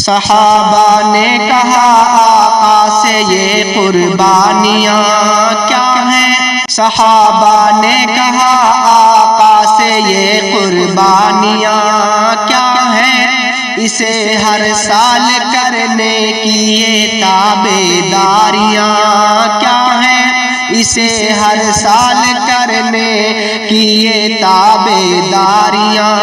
صحابہ نے کہا آقا سے یہ قربانیاں کیا ہیں؟ صحابہ نے کہا آقا سے یہ قربانیاں کیا ہیں؟ اسے ہر سال کرنے کی یہ تابعداریاں کیا ہیں؟ اسے ہر سال کرنے کی یہ تابعداریاں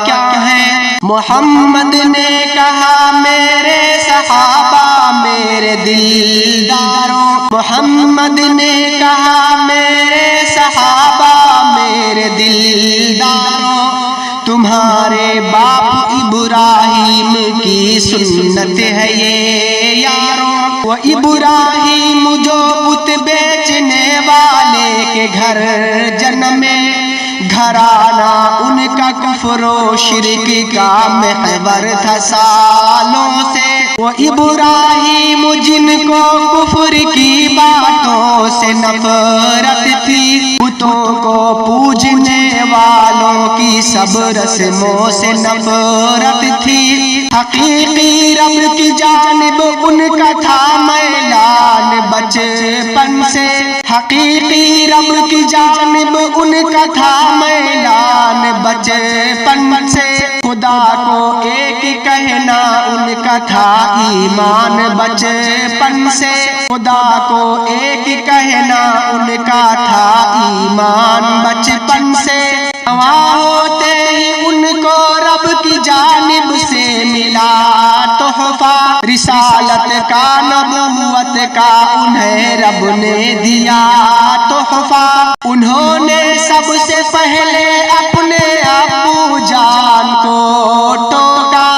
کیا ہیں؟ محمد نے کہا میرے صحابہ میرے دلداروں، محمد نے کہا میرے صحابہ میرے دلداروں، تمہارے باپ ابراہیم کی سنت ہے یہ یاروں، وہ ابراہیم جو بت بیچنے والے کے گھر جنمے، گھرانہ ان کا کفر و شرک کا محور تھا سالوں سے، وہ ابراہیم جن کو کفر کی باتوں سے نفرت تھی، بتوں کو پوجنے والوں کی سب رسموں سے نفرت تھی، حقیقی رب کی جانب ان کا تھا میلان بچپن سے، حقیقی رب کی جانب ان کا تھا میلان بچپن سے، خدا کو ایک کہنا ان کا تھا ایمان بچپن سے، خدا کو ایک کہنا ان کا تھا ایمان بچپن سے، نواں ہوتے ہی ان کو رب کی جانب سے ملا تحفہ، رسالت کا نبوت کا انہیں رب نے دیا تحفہ، انہوں نے سب سے پہلے اپنے ابو جان کو ٹوکا،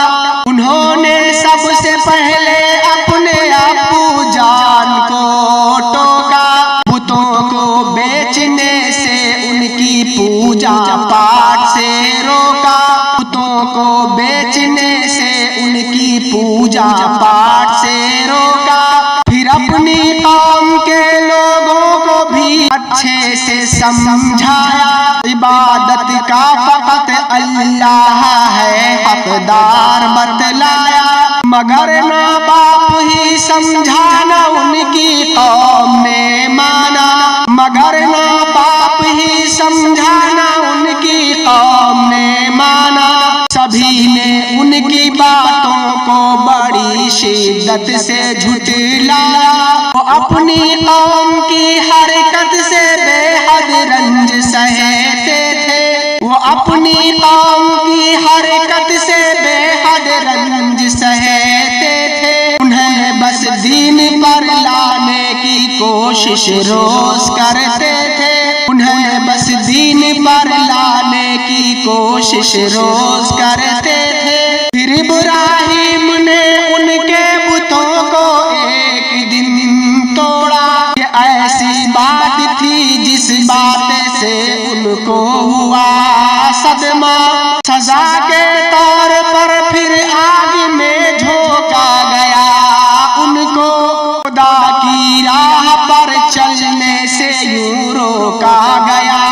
انہوں نے سب سے پہلے اپنے ابو جان کو ٹوکا، بتوں کو بیچنے سے ان کی پوجا پاٹ سے روکا، بتوں کو بیچنے سے ان کی پوجا پاٹ سے روکا، پھر اپنی قوم کے لوگوں کو بھی اچھے سے سمجھایا، عبادت کا فقط اللہ ہے حقدار بتلایا، مگر ماں باپ ہی سمجھانا ان کی قوم نے مانا، مگر ماں باپ ہی سمجھانا ان کی قوم نے مانا، سبھی نے ان کی باتوں کو بڑی شدت سے جھٹلایا، وہ اپنی قوم کی حرکت سے بے حد رنج سہتے تھے، وہ اپنی قوم کی حرکت سے بے حد رنج سہتے تھے، انہیں بس دین پر لانے کی کوشش روز کرتے تھے، انہیں بس دین پر لانے کی کوشش روز کرتے تھے، پھر ابراہیم نے ان کے بتوں کو ایک دن توڑا، یہ ایسی بات تھی جس بات سے ان کو ہوا صدمہ، سزا کے طور پر پھر آگ میں جھونکا گیا ان کو، خدا کی راہ پر چلنے سے یوں روکا گیا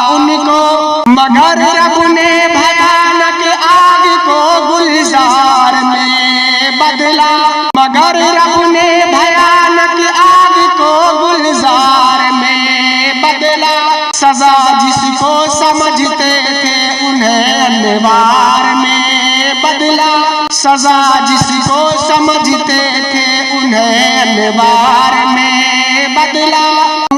ان کو، مگر رب نے بھیانک آگ کو گلزار میں بدلا، مگر رب نے بھیانک آگ کو گلزار میں بدلا، سزا جس کو سمجھتے تھے انہیں انوار میں بدلا، سزا جس کو سمجھتے تھے انہیں انوار میں بدلا،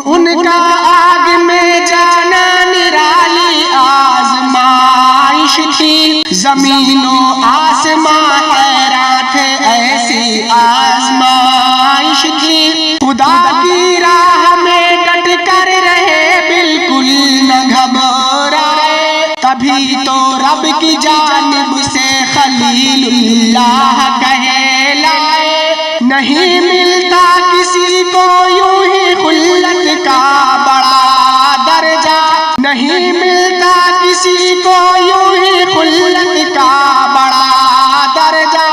ان کا آگ میں جانا نرالی آزمائش تھی، زمین و آسمان حیران تھے ایسی آزمائش تھی، خدا کی راہ میں ڈٹ کر رہے بالکل نہ گھبرائے، تبھی تو رب کی جانب سے خلیل اللہ کہلائے، نہیں ملتا کسی کو یوں ہی خلت کا بڑا درجہ، نہیں ملتا کسی کو یوں ہی خلت کا بڑا درجہ،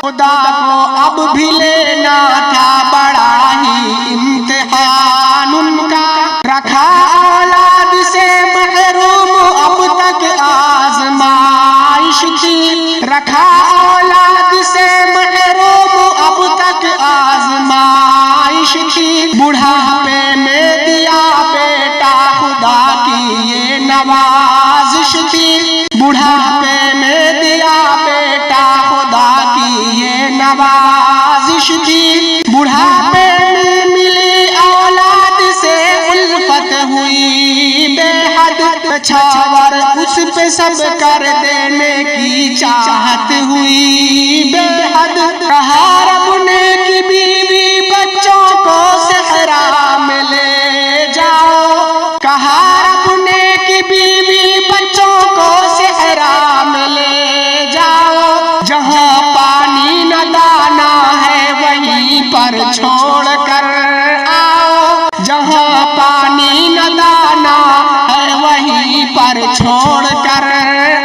خدا کو اب بھی لینا تھا بڑا ہی امتحان ان کا، رکھا اولاد سے محروم اب تک آزمائش تھی، رکھا اولاد سے محروم نوازش تھی، بڑھاپے میں ملی اولاد سے الفت ہوئی بے حد، پچھاور اس پہ سب کر دینے کی چاہت ہوئی بے حد، کہا رب نے کہ بیوی بچوں کو صحرا میں لے جاؤ، کہا رب نے کہ بیوی بچوں کو صحرا میں لے جاؤ، جہاں پانی نہ دانا ہے وہیں پر چھوڑ کر آؤ، جہاں پانی نہ دانا ہے وہیں پر چھوڑ کر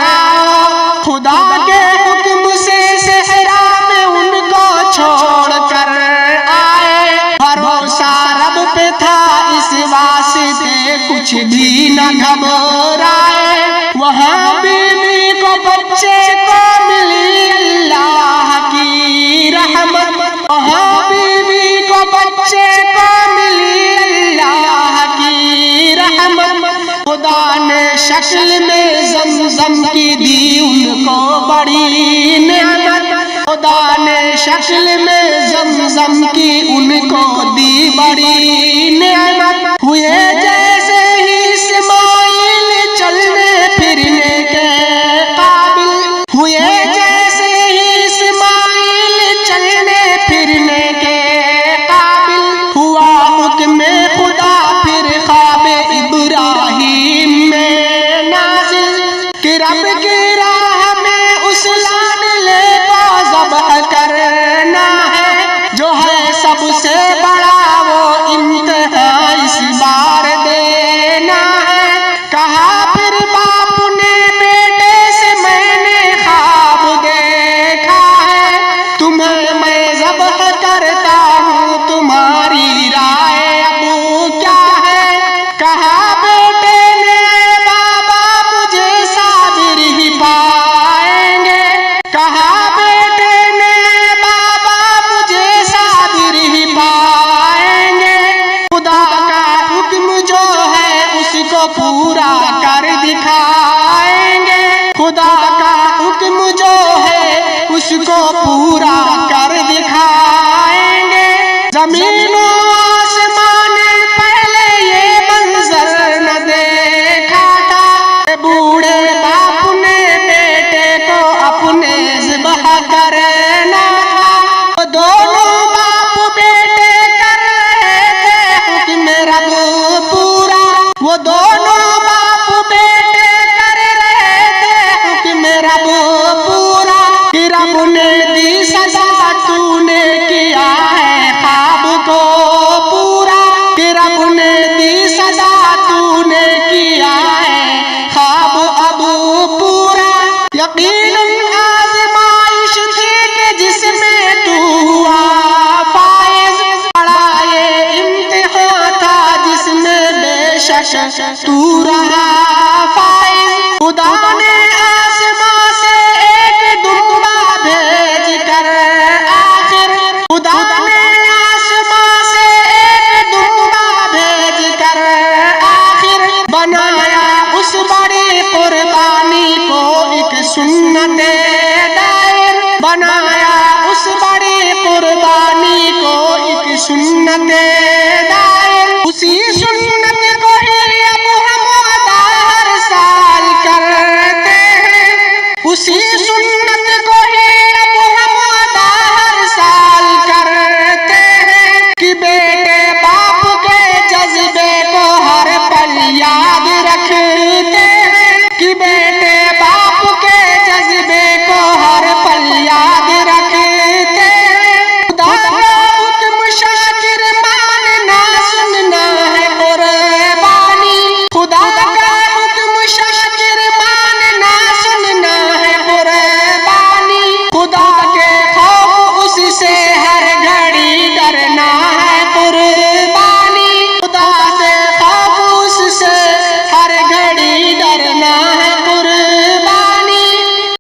آؤ، خدا کے حکم سے صحرا میں ان کو چھوڑ کر آئے، بھروسہ رب پہ تھا اس واسطے کچھ بھی نہ گھبرائے، وہاں بیوی کو بچے کو ملی اللہ کی رحمت، وہاں بیوی کو بچے کو ملی اللہ کی رحمت، خدا نے شکل میں زمزم کی دی ان کو بڑی نعمت، خدا نے شکل میں زمزم کی ان کو دی بڑی نعمت، ہوئے جیسے ہی اسماعیل چلنے پھرنے کے قابل، ہوئے جیسے ہی اسماعیل چلنے پھرنے کے قابل، ہوا حکم خدا پھر خواب ابراہیم میں نازل، کہ رب کی راہ میں اس لاڈلے کو ذبح کرنا ہے، جو ہے سب سے بڑا وہ امتحان اس بار دینا ہے، کہا پھر باپ نے بیٹے سے میں نے خواب دیکھا ہے، تمہیں میں ذبح کرتا ہوں تمہاری رائے اب کیا ہے، کہا بیٹے نے بابا مجھے صابر ہی پائیں گے، کہا بیٹے نے بابا مجھے صابر ہی پائیں گے، خدا کا حکم جو ہے اس کو پورا کر دکھائیں گے، خدا کا حکم جو ہے اس کو پورا کر دکھائیں گے، زمین و آسمان نے پہلے یہ منظر نہ دیکھا تھا، کہ بوڑھے باپ نے بیٹے کو اپنے ذبح کرنا تھا، وہ دونوں باپ بیٹے کر رہے تھے حکم رب پورا، وہ دونوں باپ بیٹے کر رہے تھے حکم رب پورا، کہ رب نے دی سزا تو نے کیا ہے خواب کو پورا، کہ رب نے دی سزا تو نے کیا ہے خواب اب پورا، یقیناً آزمائش تھی کہ جس میں تو ہوا فائز، بڑا یہ امتحان تھا جس میں بے شک تو